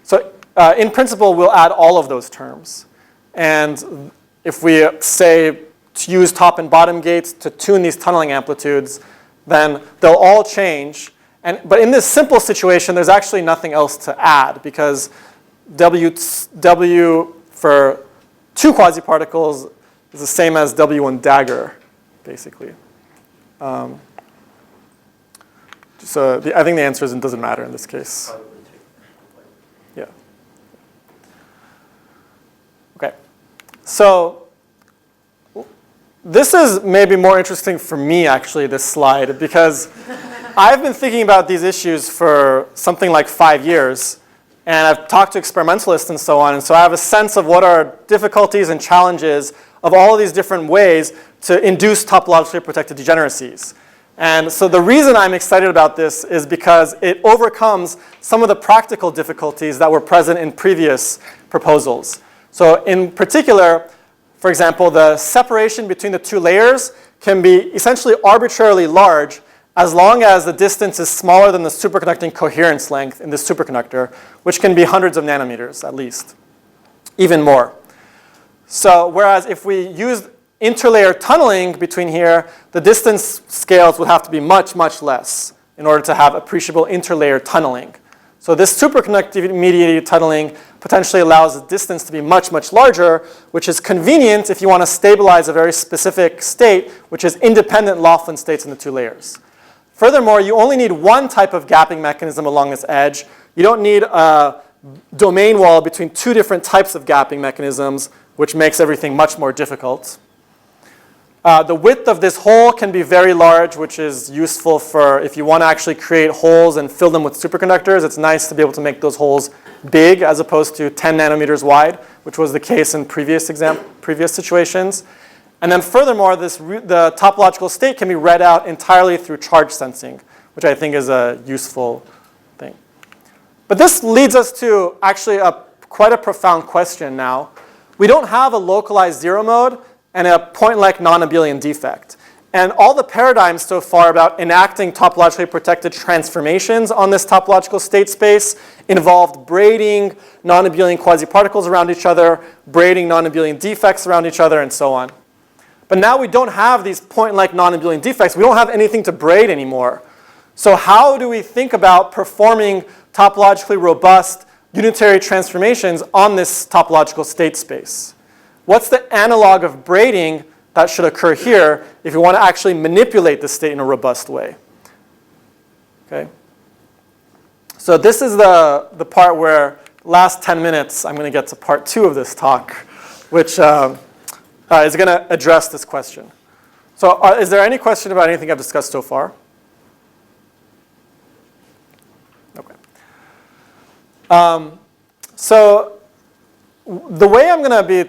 So in principle, we'll add all of those terms. And if we say to use top and bottom gates to tune these tunneling amplitudes, then they'll all change. But in this simple situation, there's actually nothing else to add because W for 2 quasi-particles is the same as W1 dagger, basically. So I think the answer is it doesn't matter in this case. Yeah. Okay. So this is maybe more interesting for me, actually, this slide, because I've been thinking about these issues for something like 5 years. And I've talked to experimentalists and so on. And so I have a sense of what are difficulties and challenges of all of these different ways to induce topologically protected degeneracies. And so the reason I'm excited about this is because it overcomes some of the practical difficulties that were present in previous proposals. So in particular, for example, the separation between the 2 layers can be essentially arbitrarily large as long as the distance is smaller than the superconducting coherence length in the superconductor, which can be hundreds of nanometers at least, even more. So whereas if we use interlayer tunneling between here, the distance scales would have to be much, much less in order to have appreciable interlayer tunneling. So this superconductivity mediated tunneling potentially allows the distance to be much, much larger, which is convenient if you want to stabilize a very specific state, which is independent Laughlin states in the 2 layers. Furthermore, you only need one type of gapping mechanism along this edge. You don't need a domain wall between 2 different types of gapping mechanisms, which makes everything much more difficult. The width of this hole can be very large, which is useful for if you want to actually create holes and fill them with superconductors. It's nice to be able to make those holes big as opposed to 10 nanometers wide, which was the case in previous situations. And then furthermore, the topological state can be read out entirely through charge sensing, which I think is a useful thing. But this leads us to actually quite a profound question now. We don't have a localized 0 mode and a point-like non-Abelian defect. And all the paradigms so far about enacting topologically protected transformations on this topological state space involved braiding non-Abelian quasi-particles around each other, braiding non-Abelian defects around each other, and so on. But now we don't have these point-like non-Abelian defects. We don't have anything to braid anymore. So how do we think about performing topologically robust unitary transformations on this topological state space? What's the analog of braiding that should occur here if you want to actually manipulate the state in a robust way? Okay. So this is the part where last 10 minutes I'm going to get to part 2 of this talk, which is going to address this question. So is there any question about anything I've discussed so far? Okay. So the way I'm going to be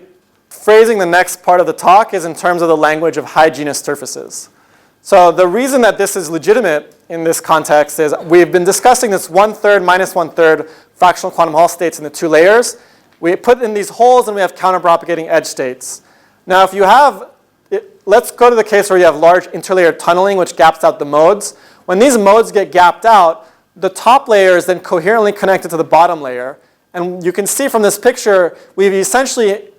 phrasing the next part of the talk is in terms of the language of high genus surfaces. So the reason that this is legitimate in this context is we've been discussing this 1/3, minus 1/3 fractional quantum Hall states in the 2 layers. We put in these holes and we have counterpropagating edge states. Now if you have, let's go to the case where you have large interlayer tunneling which gaps out the modes. When these modes get gapped out, the top layer is then coherently connected to the bottom layer. And you can see from this picture, we've essentially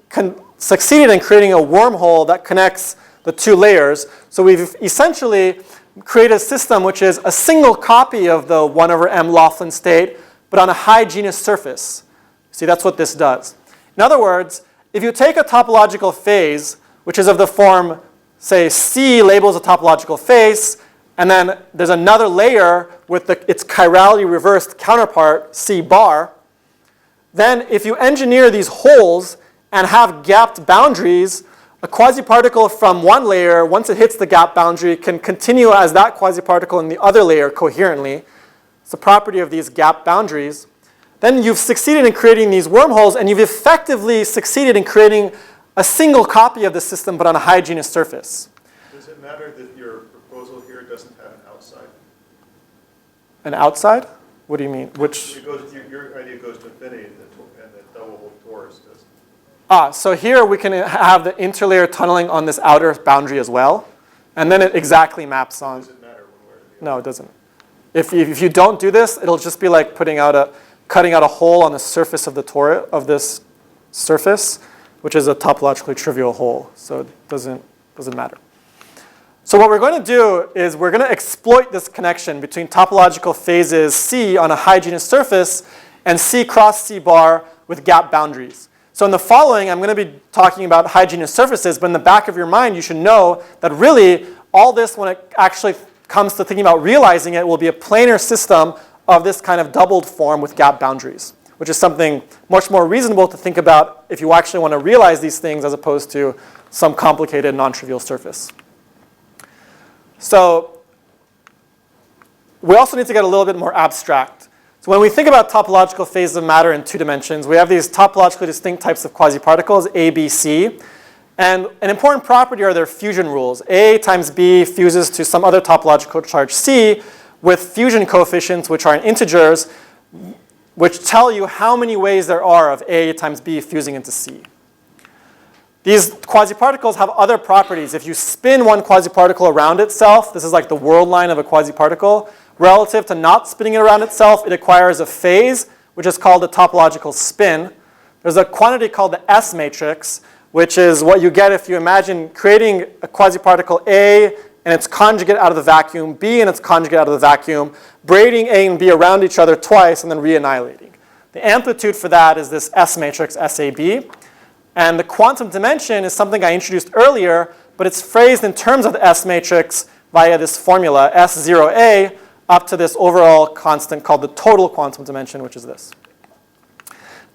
succeeded in creating a wormhole that connects the 2 layers. So we've essentially created a system which is a single copy of the 1/m Laughlin state, but on a high genus surface. See, that's what this does. In other words, if you take a topological phase, which is of the form, say, C labels a topological phase, and then there's another layer with its chirality reversed counterpart, C bar, then if you engineer these holes and have gapped boundaries, a quasi-particle from one layer, once it hits the gap boundary, can continue as that quasi-particle in the other layer coherently. It's the property of these gap boundaries. Then you've succeeded in creating these wormholes, and you've effectively succeeded in creating a single copy of the system, but on a hygienous surface. Does it matter that your proposal here doesn't have an outside? An outside? What do you mean? Which? Your idea goes to infinity, and the double hole torus doesn't. So here we can have the interlayer tunneling on this outer boundary as well, and then it exactly maps on. Does it matter one way or the other? No, it doesn't. If you don't do this, it'll just be like cutting out a hole on the surface of this surface, which is a topologically trivial hole. So it doesn't matter. So what we're going to do is we're going to exploit this connection between topological phases C on a hygienous surface and C cross C bar with gap boundaries. So in the following, I'm going to be talking about hygienous surfaces, but in the back of your mind, you should know that really all this, when it actually comes to thinking about realizing it, will be a planar system of this kind of doubled form with gap boundaries, which is something much more reasonable to think about if you actually want to realize these things as opposed to some complicated non-trivial surface. So we also need to get a little bit more abstract. So when we think about topological phases of matter in 2 dimensions, we have these topologically distinct types of quasi-particles, A, B, C. And an important property are their fusion rules. A times B fuses to some other topological charge C with fusion coefficients, which are in integers, which tell you how many ways there are of A times B fusing into C. These quasi-particles have other properties. If you spin one quasi-particle around itself, this is like the world line of a quasi-particle, relative to not spinning it around itself, it acquires a phase, which is called a topological spin. There's a quantity called the S matrix, which is what you get if you imagine creating a quasi-particle A and its conjugate out of the vacuum, B and its conjugate out of the vacuum, braiding A and B around each other twice, and then re-annihilating. The amplitude for that is this S matrix, SAB. And the quantum dimension is something I introduced earlier, but it's phrased in terms of the S matrix via this formula, S0A, up to this overall constant called the total quantum dimension, which is this.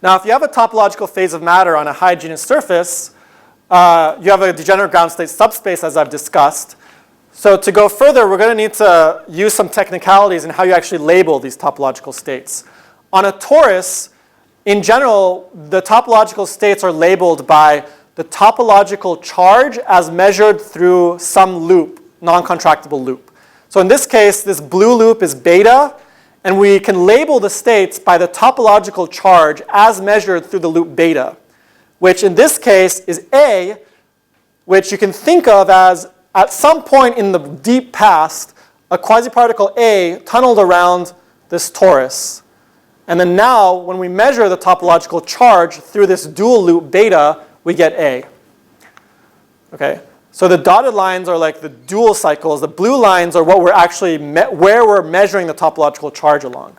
Now, if you have a topological phase of matter on a hygienous surface, you have a degenerate ground state subspace, as I've discussed. So to go further, we're going to need to use some technicalities in how you actually label these topological states. On a torus, in general, the topological states are labeled by the topological charge as measured through some loop, non-contractible loop. So in this case, this blue loop is beta, and we can label the states by the topological charge as measured through the loop beta, which in this case is A, which you can think of as, at some point in the deep past, a quasi-particle A tunneled around this torus. And then now, when we measure the topological charge through this dual loop beta, we get A. Okay? So the dotted lines are like the dual cycles. The blue lines are what we're actually where we're measuring the topological charge along.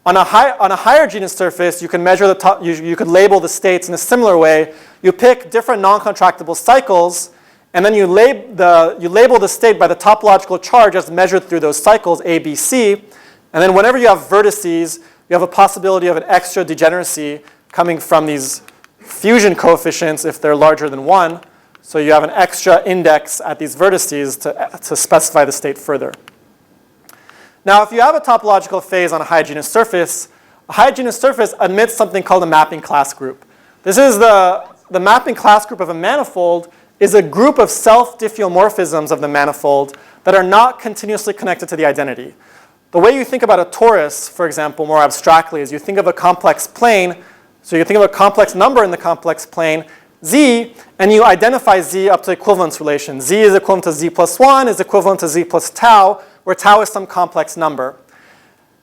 On a higher genus surface, you can measure you could label the states in a similar way. You pick different non-contractible cycles, and then you label the state by the topological charge as measured through those cycles, A, B, C. And then whenever you have vertices, you have a possibility of an extra degeneracy coming from these fusion coefficients if they're larger than 1. So you have an extra index at these vertices to specify the state further. Now, if you have a topological phase on a hygienous surface, a hygienous surface admits something called a mapping class group. This is the mapping class group of a manifold is a group of self-diffeomorphisms of the manifold that are not continuously connected to the identity. The way you think about a torus, for example, more abstractly, is you think of a complex plane. So you think of a complex number in the complex plane, Z, and you identify Z up to equivalence relation. Z is equivalent to Z plus 1 is equivalent to Z plus tau, where tau is some complex number.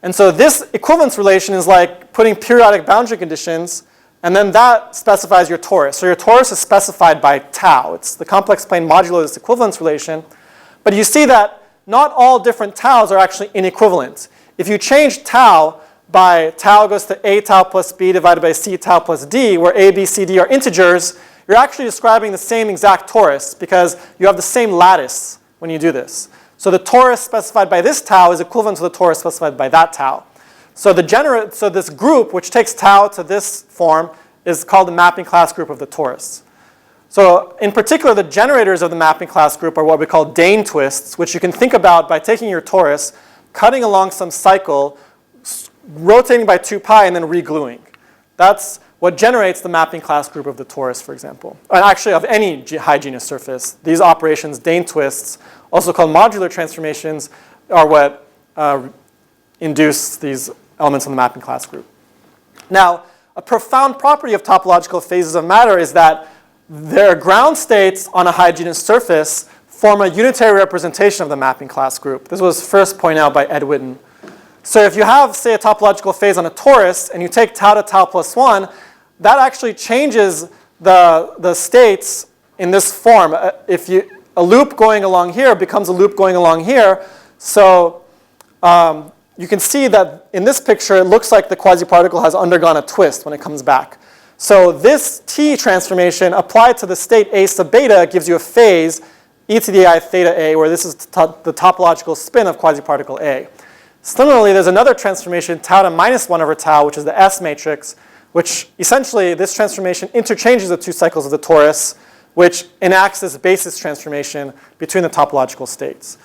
And so this equivalence relation is like putting periodic boundary conditions, and then that specifies your torus. So your torus is specified by tau. It's the complex plane modulo this equivalence relation. But you see that not all different taus are actually inequivalent. If you change tau by tau goes to A tau plus B divided by C tau plus D, where A, B, C, D are integers, you're actually describing the same exact torus because you have the same lattice when you do this. So the torus specified by this tau is equivalent to the torus specified by that tau. So this group, which takes tau to this form, is called the mapping class group of the torus. So in particular, the generators of the mapping class group are what we call Dane twists, which you can think about by taking your torus, cutting along some cycle, rotating by 2 pi, and then regluing. That's what generates the mapping class group of the torus, for example. And actually, of any high genus surface. These operations, Dane twists, also called modular transformations, are what induce these elements in the mapping class group. Now, a profound property of topological phases of matter is that their ground states on a high genus surface form a unitary representation of the mapping class group. This was first pointed out by Ed Witten. So if you have, say, a topological phase on a torus, and you take tau to tau plus 1, that actually changes the states in this form. A loop going along here becomes a loop going along here. So you can see that in this picture, it looks like the quasi-particle has undergone a twist when it comes back. So this T transformation applied to the state A sub beta gives you a phase e to the I theta A, where this is the topological spin of quasi-particle A. Similarly, there's another transformation, tau to minus 1 over tau, which is the S matrix, which essentially this transformation interchanges the 2 cycles of the torus, which enacts this basis transformation between the topological states.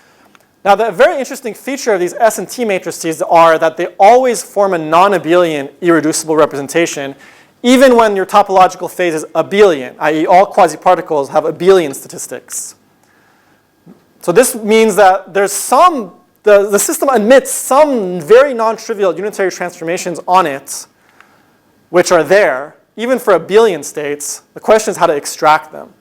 Now, the very interesting feature of these S and T matrices are that they always form a non-Abelian irreducible representation, even when your topological phase is abelian, i.e. all quasi-particles have abelian statistics. So this means that there's the system admits some very non-trivial unitary transformations on it, which are there, even for abelian states. The question is how to extract them.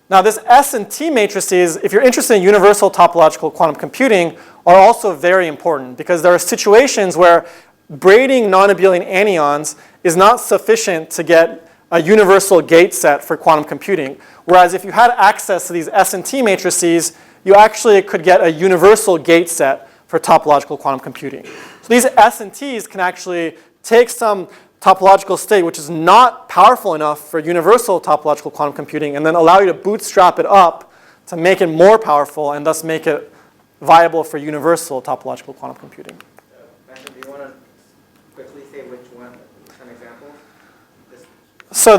Now, this S and T matrices, if you're interested in universal topological quantum computing, are also very important, because there are situations where braiding non-Abelian anyons is not sufficient to get a universal gate set for quantum computing. Whereas if you had access to these S and T matrices, you actually could get a universal gate set for topological quantum computing. So these S and Ts can actually take some topological state which is not powerful enough for universal topological quantum computing, and then allow you to bootstrap it up to make it more powerful and thus make it viable for universal topological quantum computing. Maissam, do you want to quickly say which one, some examples? So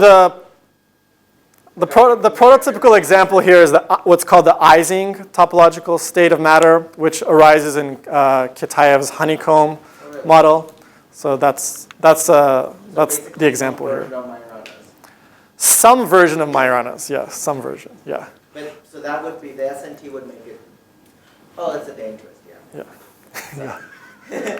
the prototypical example here is what's called the Ising topological state of matter, which arises in Kitaev's honeycomb model. So that's the example here. Some version of Majorana's, yeah, some version, yeah. But so that would be, the SNT would make it, oh, it's a Dane twist, yeah. Yeah.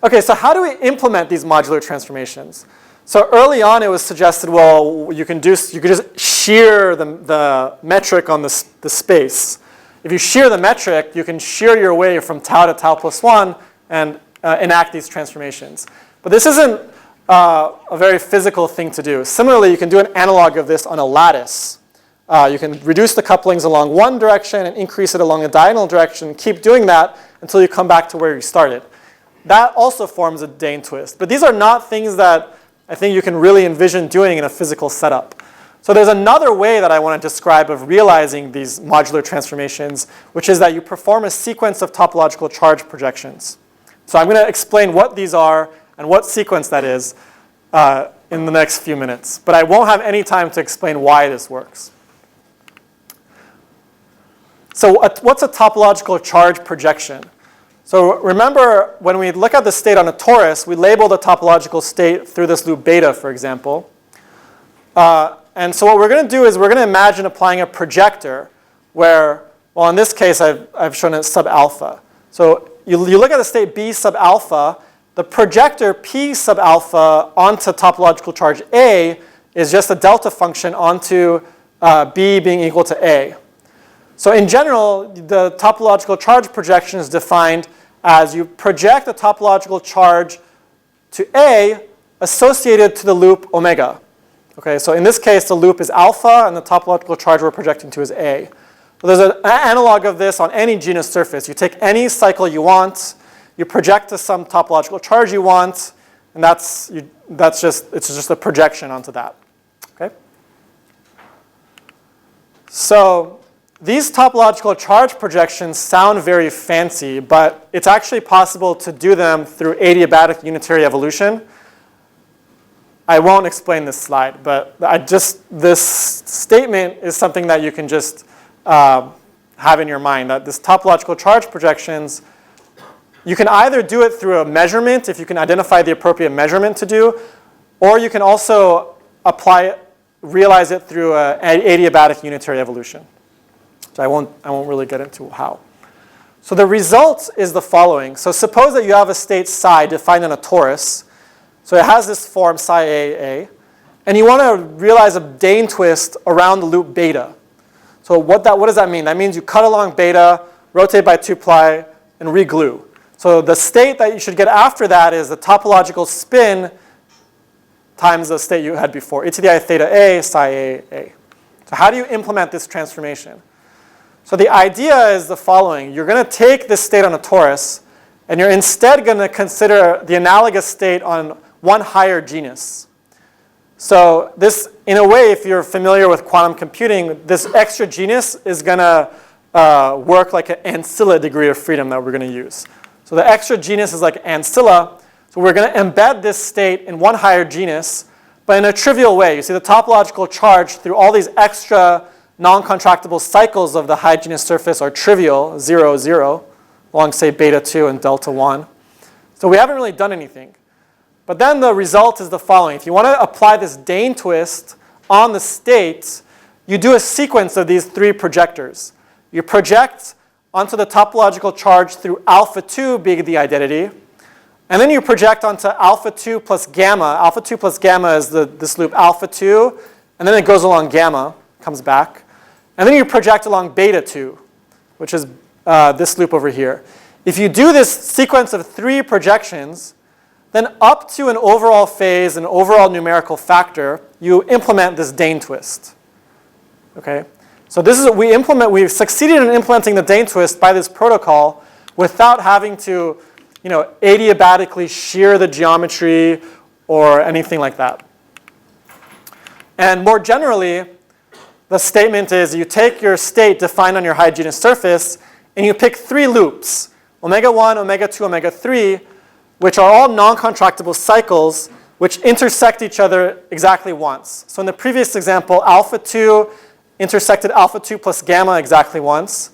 Okay, so how do we implement these modular transformations? So early on, it was suggested, well, you could just shear the metric on the space. If you shear the metric, you can shear your way from tau to tau plus 1 and enact these transformations. But this isn't a very physical thing to do. Similarly, you can do an analog of this on a lattice. You can reduce the couplings along one direction and increase it along a diagonal direction. Keep doing that until you come back to where you started. That also forms a Dane twist. But these are not things that I think you can really envision doing in a physical setup. So there's another way that I want to describe of realizing these modular transformations, which is that you perform a sequence of topological charge projections. So I'm going to explain what these are and what sequence that is in the next few minutes. But I won't have any time to explain why this works. So what's a topological charge projection? So remember, when we look at the state on a torus, we label the topological state through this loop beta, for example. And so what we're going to do is we're going to imagine applying a projector where, well, in this case, I've shown it sub alpha. So you look at the state B sub alpha. The projector P sub alpha onto topological charge A is just a delta function onto B being equal to A. So in general, the topological charge projection is defined as you project a topological charge to A associated to the loop omega. Okay, so in this case, the loop is alpha, and the topological charge we're projecting to is A. So there's an analog of this on any genus surface. You take any cycle you want, you project to some topological charge you want, and it's just a projection onto that. Okay. So these topological charge projections sound very fancy, but it's actually possible to do them through adiabatic unitary evolution. I won't explain this slide, but this statement is something that you can just have in your mind, that this topological charge projections, you can either do it through a measurement, if you can identify the appropriate measurement to do, or you can also realize it through an adiabatic unitary evolution. So I won't really get into how. So the result is the following. So suppose that you have a state psi defined in a torus. So it has this form psi A, and you want to realize a Dane twist around the loop beta. So what does that mean? That means you cut along beta, rotate by 2π, and reglue. So the state that you should get after that is the topological spin times the state you had before, e to the I theta A, psi A. So how do you implement this transformation? So the idea is the following. You're going to take this state on a torus, and you're instead going to consider the analogous state on one higher genus. So this, in a way, if you're familiar with quantum computing, this extra genus is going to work like an ancilla degree of freedom that we're going to use. So the extra genus is like ancilla. So we're going to embed this state in one higher genus, but in a trivial way. You see the topological charge through all these extra non-contractible cycles of the high genus surface are trivial, 0, 0, along, say, beta 2 and delta 1. So we haven't really done anything. But then the result is the following. If you want to apply this Dane twist on the state, you do a sequence of these three projectors. You project onto the topological charge through alpha 2 being the identity. And then you project onto alpha 2 plus gamma. Alpha 2 plus gamma is this loop alpha 2. And then it goes along gamma, comes back. And then you project along beta 2, which is this loop over here. If you do this sequence of three projections, then up to an overall phase, an overall numerical factor, you implement this Dane twist. Okay? So this is what we've succeeded in implementing the Dane twist by this protocol without having to, adiabatically shear the geometry or anything like that. And more generally, the statement is you take your state defined on your high genus surface and you pick three loops, omega 1, omega 2, omega 3, which are all non-contractible cycles which intersect each other exactly once. So in the previous example, alpha 2 intersected alpha 2 plus gamma exactly once.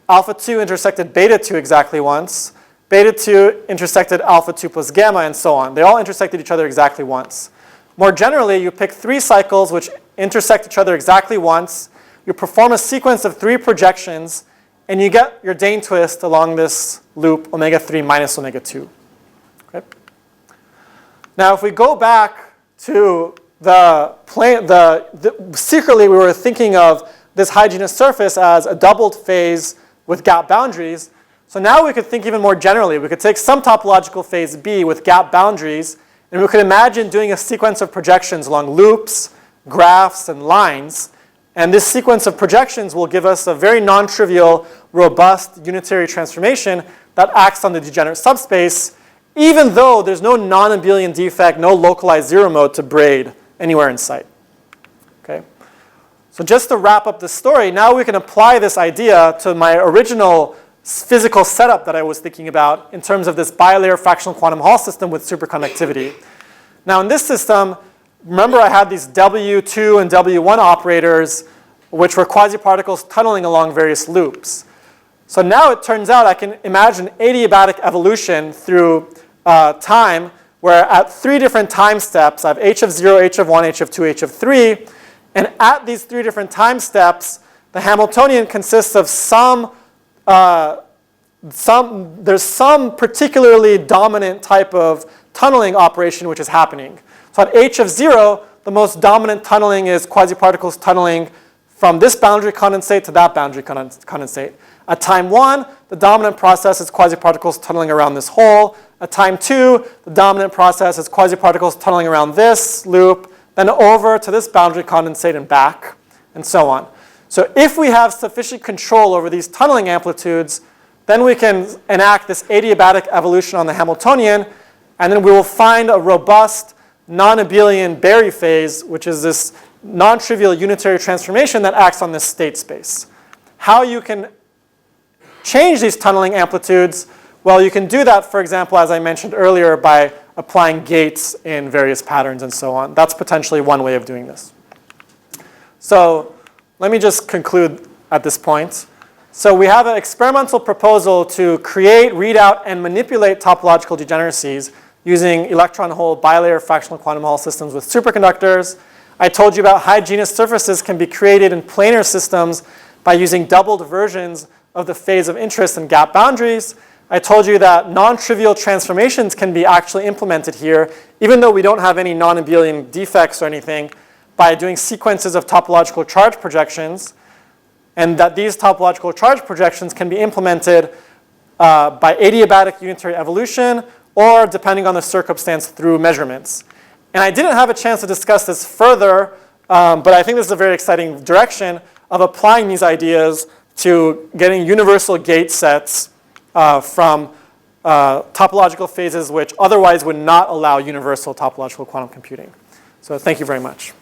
Alpha 2 intersected beta 2 exactly once. Beta 2 intersected alpha 2 plus gamma, and so on. They all intersected each other exactly once. More generally, you pick three cycles which intersect each other exactly once. You perform a sequence of three projections, and you get your Dane twist along this loop, omega 3 minus omega 2. Okay? Now, if we go back to secretly we were thinking of this high genus surface as a doubled phase with gap boundaries. So now we could think even more generally. We could take some topological phase B with gap boundaries, and we could imagine doing a sequence of projections along loops, graphs, and lines. And this sequence of projections will give us a very non-trivial, robust unitary transformation that acts on the degenerate subspace, even though there's no non-Abelian defect, no localized zero mode to braid anywhere in sight. Okay? So just to wrap up the story, now we can apply this idea to my original physical setup that I was thinking about in terms of this bilayer fractional quantum Hall system with superconductivity. Now in this system, remember I had these W2 and W1 operators, which were quasi-particles tunneling along various loops. So now it turns out I can imagine adiabatic evolution through time, where at three different time steps, I have h of 0, h of 1, h of 2, h of 3. And at these three different time steps, the Hamiltonian consists of there's some particularly dominant type of tunneling operation which is happening. So at h of 0, the most dominant tunneling is quasi-particles tunneling from this boundary condensate to that boundary condensate. At time 1, the dominant process is quasi-particles tunneling around this hole. At time 2, the dominant process is quasi-particles tunneling around this loop, then over to this boundary condensate and back, and so on. So if we have sufficient control over these tunneling amplitudes, then we can enact this adiabatic evolution on the Hamiltonian, and then we will find a robust non-Abelian Berry phase, which is this non-trivial unitary transformation that acts on this state space. how you can change these tunneling amplitudes, well, you can do that, for example, as I mentioned earlier, by applying gates in various patterns and so on. That's potentially one way of doing this. So let me just conclude at this point. So we have an experimental proposal to create, read out, and manipulate topological degeneracies using electron-hole bilayer fractional quantum Hall systems with superconductors. I told you about high genus surfaces can be created in planar systems by using doubled versions of the phase of interest and gap boundaries. I told you that non-trivial transformations can be actually implemented here, even though we don't have any non-Abelian defects or anything, by doing sequences of topological charge projections, and that these topological charge projections can be implemented by adiabatic unitary evolution, or depending on the circumstance, through measurements. And I didn't have a chance to discuss this further, but I think this is a very exciting direction of applying these ideas to getting universal gate sets from topological phases which otherwise would not allow universal topological quantum computing. So thank you very much.